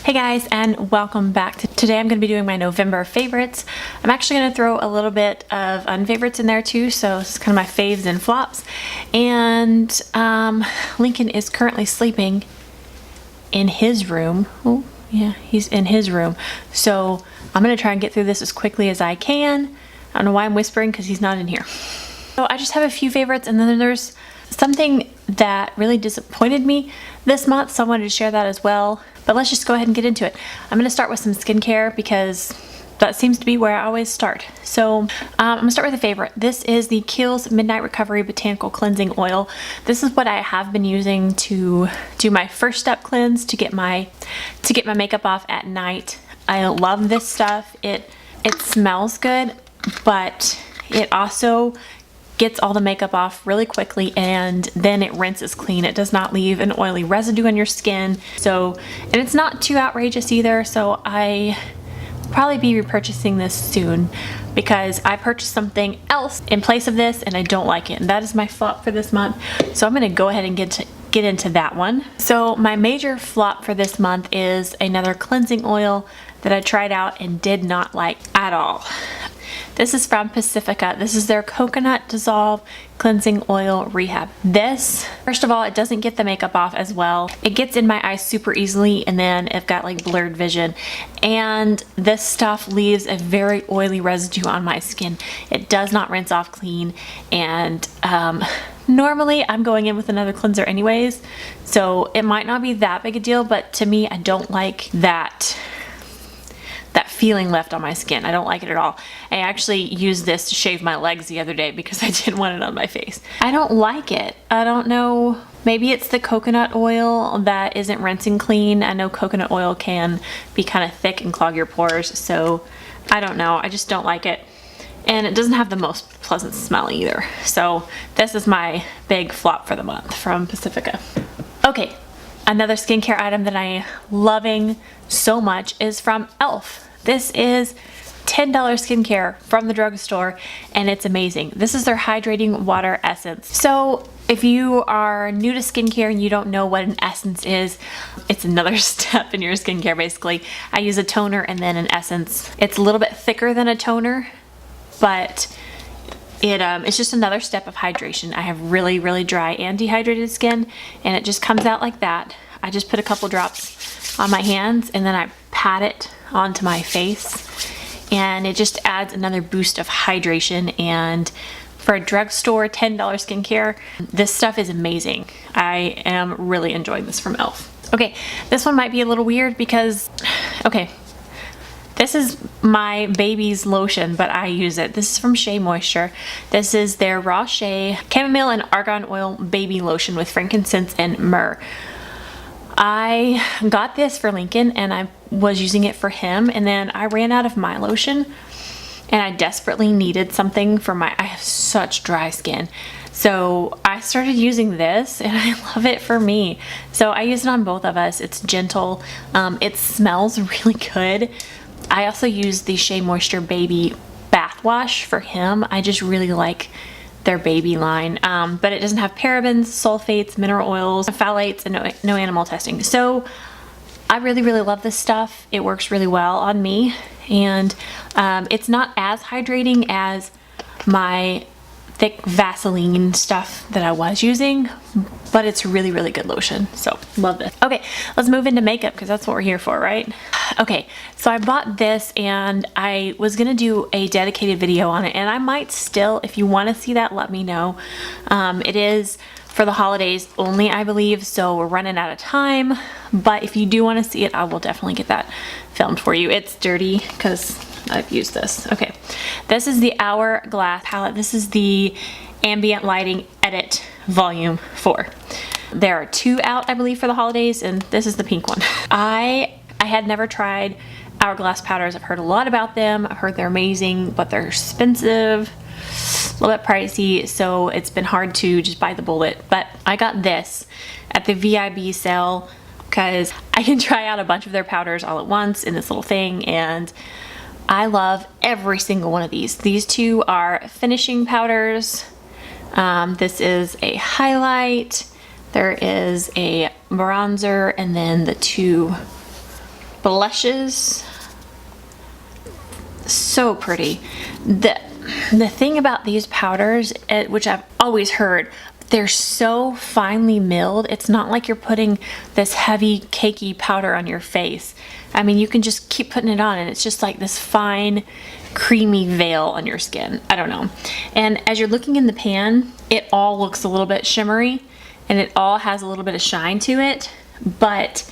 Hey guys, and welcome back. Today I'm going to be doing my November favorites. I'm actually going to throw a little bit of unfavorites in there too, so this is kind of my faves and flops. And Lincoln is currently sleeping in his room. Oh yeah, he's in his room. So I'm going to try and get through this as quickly as I can. I don't know why I'm whispering because he's not in here. So I just have a few favorites, and then there's something that really disappointed me this month, so I wanted to share that as well. But let's just go ahead and get into it. I'm going to start with some skincare because that seems to be where I always start. So I'm going to start with a favorite. This is the Kiehl's Midnight Recovery Botanical Cleansing Oil. This is what I have been using to do my first step cleanse to get my makeup off at night. I love this stuff. It smells good, but it also gets all the makeup off really quickly, and then it rinses clean. It does not leave an oily residue on your skin. So, and it's not too outrageous either, so I probably be repurchasing this soon because I purchased something else in place of this and I don't like it, and that is my flop for this month. So I'm going to go ahead and get into that one. So my major flop for this month is another cleansing oil that I tried out and did not like at all. This is from Pacifica. This is their Coconut Dissolve Cleansing Oil Rehab. This, first of all, it doesn't get the makeup off as well. It gets in my eyes super easily, and then I've got like blurred vision. And this stuff leaves a very oily residue on my skin. It does not rinse off clean, and normally I'm going in with another cleanser anyways, so it might not be that big a deal, but to me, I don't like that feeling left on my skin. I don't like it at all. I actually used this to shave my legs the other day because I didn't want it on my face. I don't like it. I don't know. Maybe it's the coconut oil that isn't rinsing clean. I know coconut oil can be kind of thick and clog your pores, so I don't know. I just don't like it. And it doesn't have the most pleasant smell either. So this is my big flop for the month from Pacifica. Okay, another skincare item that I'm loving so much is from e.l.f. This is $10 skincare from the drugstore, and it's amazing. This is their hydrating water essence. So if you are new to skincare and you don't know what an essence is, it's another step in your skincare basically. I use a toner and then an essence. It's a little bit thicker than a toner, but it's just another step of hydration. I have really, really dry and dehydrated skin, and it just comes out like that. I just put a couple drops on my hands and then I pat it onto my face, and it just adds another boost of hydration. And for a drugstore $10 skincare, this stuff is amazing. I am really enjoying this from e.l.f. Okay, this one might be a little weird because, okay, this is my baby's lotion, but I use it. This is from Shea Moisture. This is their Raw Shea Chamomile and Argan Oil Baby Lotion with frankincense and myrrh. I got this for Lincoln and I was using it for him, and then I ran out of my lotion and I desperately needed something for I have such dry skin. So I started using this and I love it for me. So I use it on both of us. It's gentle. It smells really good. I also use the Shea Moisture Baby Bath Wash for him. I just really like their baby line, but it doesn't have parabens, sulfates, mineral oils, phthalates, and no animal testing. So I really, really love this stuff. It works really well on me, and it's not as hydrating as my thick Vaseline stuff that I was using, but it's really, really good lotion. So love this. Okay, let's move into makeup because that's what we're here for, right? Okay, so I bought this and I was gonna do a dedicated video on it, and I might still. If you want to see that, let me know. It is for the holidays only, I believe, so we're running out of time, but if you do want to see it, I will definitely get that filmed for you. It's dirty because I've used this. Okay, this is the Hourglass palette. This is the Ambient Lighting Edit Volume 4. There are two out, I believe, for the holidays, and this is the pink one. I had never tried Hourglass powders. I've heard a lot about them. I've heard they're amazing, but they're expensive, a little bit pricey, so it's been hard to just bite the bullet. But I got this at the VIB sale because I can try out a bunch of their powders all at once in this little thing, and I love every single one of these. These two are finishing powders. This is a highlight. There is a bronzer, and then the two blushes, so pretty. The thing about these powders, which I've always heard, they're so finely milled. It's not like you're putting this heavy cakey powder on your face. I mean, you can just keep putting it on and it's just like this fine creamy veil on your skin. I don't know. And as you're looking in the pan, it all looks a little bit shimmery and it all has a little bit of shine to it, but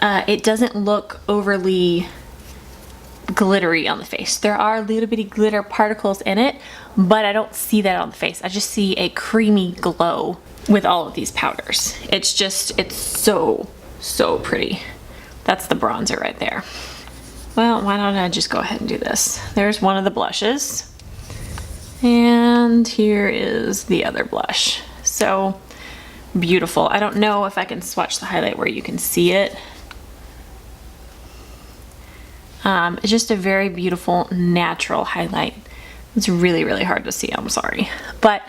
it doesn't look overly glittery on the face. There are little bitty glitter particles in it, but I don't see that on the face. I just see a creamy glow with all of these powders. It's so pretty. That's the bronzer right there. Well, why don't I just go ahead and do this? There's one of the blushes. And here is the other blush. So beautiful. I don't know if I can swatch the highlight where you can see it. It's just a very beautiful natural highlight. It's really, really hard to see, I'm sorry. But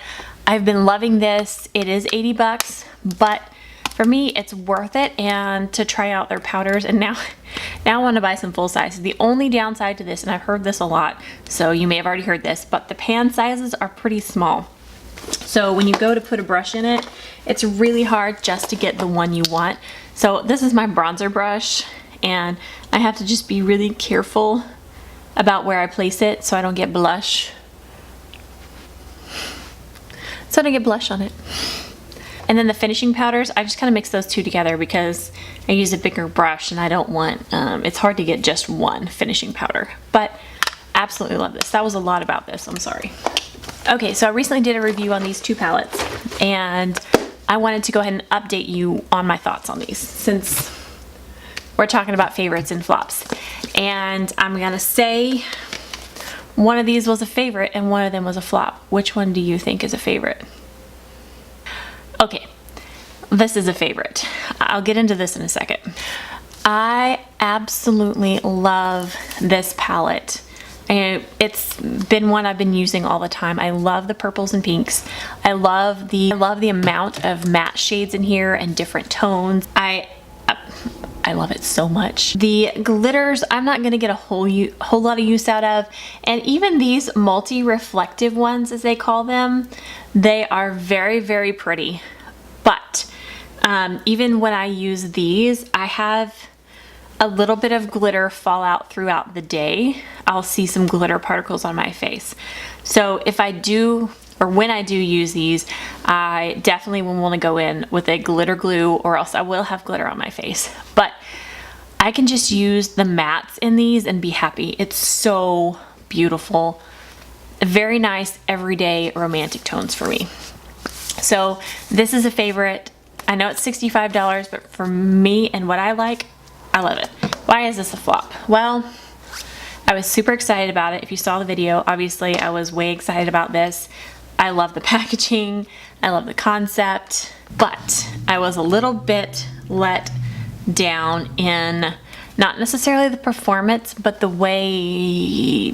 I've been loving this. It is 80 bucks, but for me, it's worth it, and to try out their powders. And now I want to buy some full size. The only downside to this, and I've heard this a lot, so you may have already heard this, but the pan sizes are pretty small. So when you go to put a brush in it, it's really hard just to get the one you want. So this is my bronzer brush, and I have to just be really careful about where I place it so I don't get blush. So I don't get blush on it. And then the finishing powders, I just kind of mix those two together because I use a bigger brush and I don't want, it's hard to get just one finishing powder. But absolutely love this. That was a lot about this, I'm sorry. Okay, so I recently did a review on these two palettes and I wanted to go ahead and update you on my thoughts on these since we're talking about favorites and flops. And I'm gonna say one of these was a favorite and one of them was a flop. Which one do you think is a favorite? Okay, this is a favorite. I'll get into this in a second. I absolutely love this palette. And it's been one I've been using all the time. I love the purples and pinks. I love the amount of matte shades in here and different tones. I love it so much. The glitters, I'm not gonna get a whole lot of use out of. And even these multi-reflective ones, as they call them, they are very, very pretty. But even when I use these, I have a little bit of glitter fall out throughout the day. I'll see some glitter particles on my face. So if I do, or when I do use these, I definitely will want to go in with a glitter glue, or else I will have glitter on my face. But I can just use the mattes in these and be happy. It's so beautiful. Very nice everyday romantic tones for me. So this is a favorite. I know it's $65, but for me and what I like, I love it. Why is this a flop? Well, I was super excited about it. If you saw the video, obviously I was way excited about this. I love the packaging, I love the concept, but I was a little bit let down in not necessarily the performance, but the way,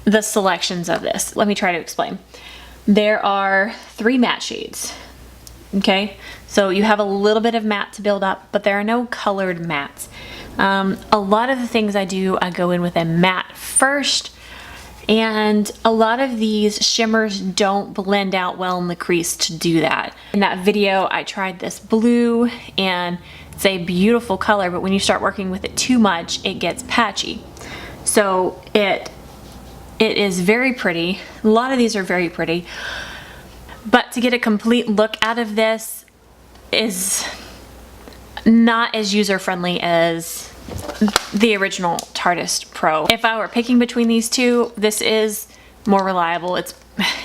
the selections of this. Let me try to explain. There are 3 matte shades, okay? So you have a little bit of matte to build up, but there are no colored mattes. A lot of the things I do, I go in with a matte first, and a lot of these shimmers don't blend out well in the crease to do that. In that video, I tried this blue, and it's a beautiful color, but when you start working with it too much, it gets patchy. So it is very pretty. A lot of these are very pretty, but to get a complete look out of this is not as user-friendly as the original Tartist Pro. If I were picking between these two, this is more reliable. It's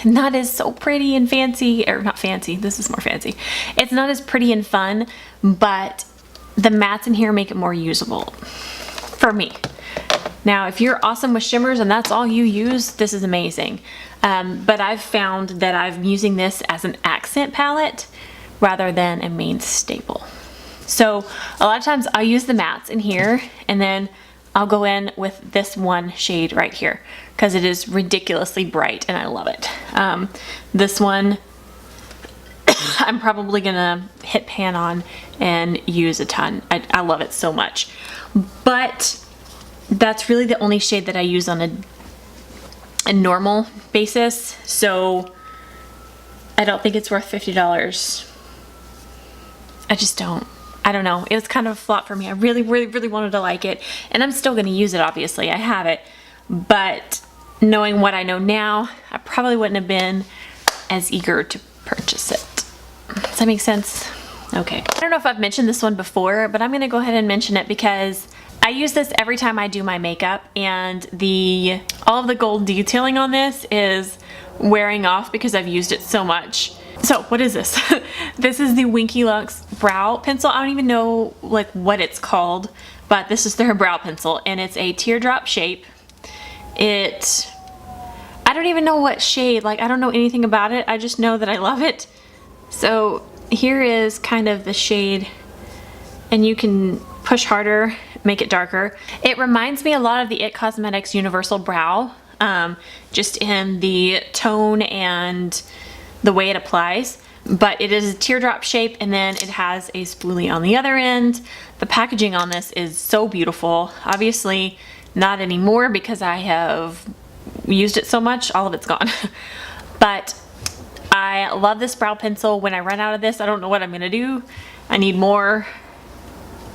not as so pretty and fancy, or not fancy, this is more fancy. It's not as pretty and fun, but the mattes in here make it more usable for me. Now, if you're awesome with shimmers and that's all you use, this is amazing. But I've found that I'm using this as an accent palette rather than a main staple. So a lot of times I use the mattes in here, and then I'll go in with this one shade right here because it is ridiculously bright and I love it. This one I'm probably gonna hit pan on and use a ton. I love it so much. But that's really the only shade that I use on a normal basis. So I don't think it's worth $50. I just don't. I don't know. It was kind of a flop for me. I really wanted to like it. And I'm still going to use it, obviously. I have it. But knowing what I know now, I probably wouldn't have been as eager to purchase it. Does that make sense? Okay. I don't know if I've mentioned this one before, but I'm going to go ahead and mention it because I use this every time I do my makeup, and all of the gold detailing on this is wearing off because I've used it so much. So what is this? This is the Winky Lux brow pencil. I don't even know like what it's called, but this is their brow pencil, and it's a teardrop shape. I don't even know what shade, like I don't know anything about it. I just know that I love it. So here is kind of the shade, and you can push harder, make it darker. It reminds me a lot of the IT Cosmetics Universal Brow, just in the tone and the way it applies, but it is a teardrop shape, and then it has a spoolie on the other end. The packaging on this is so beautiful. Obviously not anymore because I have used it so much, all of it's gone. But I love this brow pencil. When I run out of this, I don't know what I'm gonna do. I need more.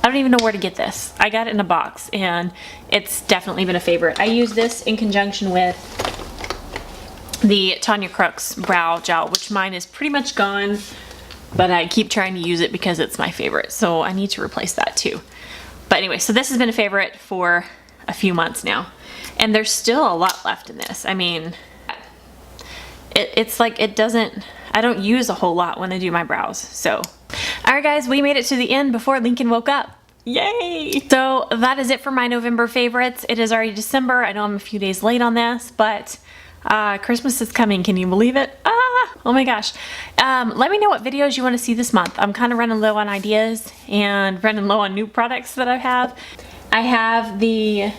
I don't even know where to get this. I got it in a box, and it's definitely been a favorite. I use this in conjunction with the Tanya Crooks brow gel, which mine is pretty much gone, but I keep trying to use it because it's my favorite, so I need to replace that too. But anyway, so this has been a favorite for a few months now, and there's still a lot left in this. I mean, it's like I don't use a whole lot when I do my brows. So alright guys, we made it to the end before Lincoln woke up. Yay! So that is it for my November favorites. It is already December. I know I'm a few days late on this, but Christmas is coming. Can you believe it? Oh my gosh. Let me know what videos you want to see this month. I'm kind of running low on ideas and running low on new products that I have. I have the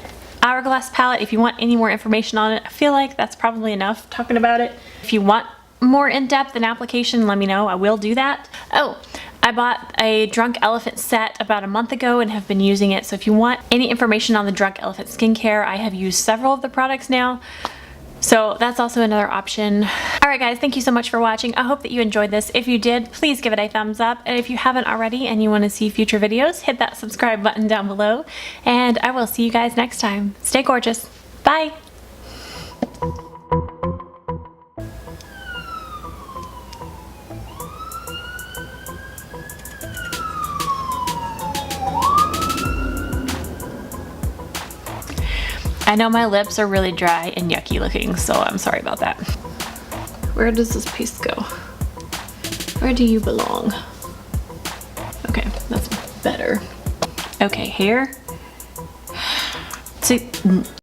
Hourglass palette. If you want any more information on it, I feel like that's probably enough talking about it. If you want more in-depth an application, let me know. I will do that. Oh, I bought a Drunk Elephant set about a month ago and have been using it. So if you want any information on the Drunk Elephant skincare, I have used several of the products now. So that's also another option. Alright guys, thank you so much for watching. I hope that you enjoyed this. If you did, please give it a thumbs up. And if you haven't already and you want to see future videos, hit that subscribe button down below. And I will see you guys next time. Stay gorgeous. Bye! I know my lips are really dry and yucky looking, so I'm sorry about that. Where does this piece go? Where do you belong? Okay, that's better. Okay, hair. See.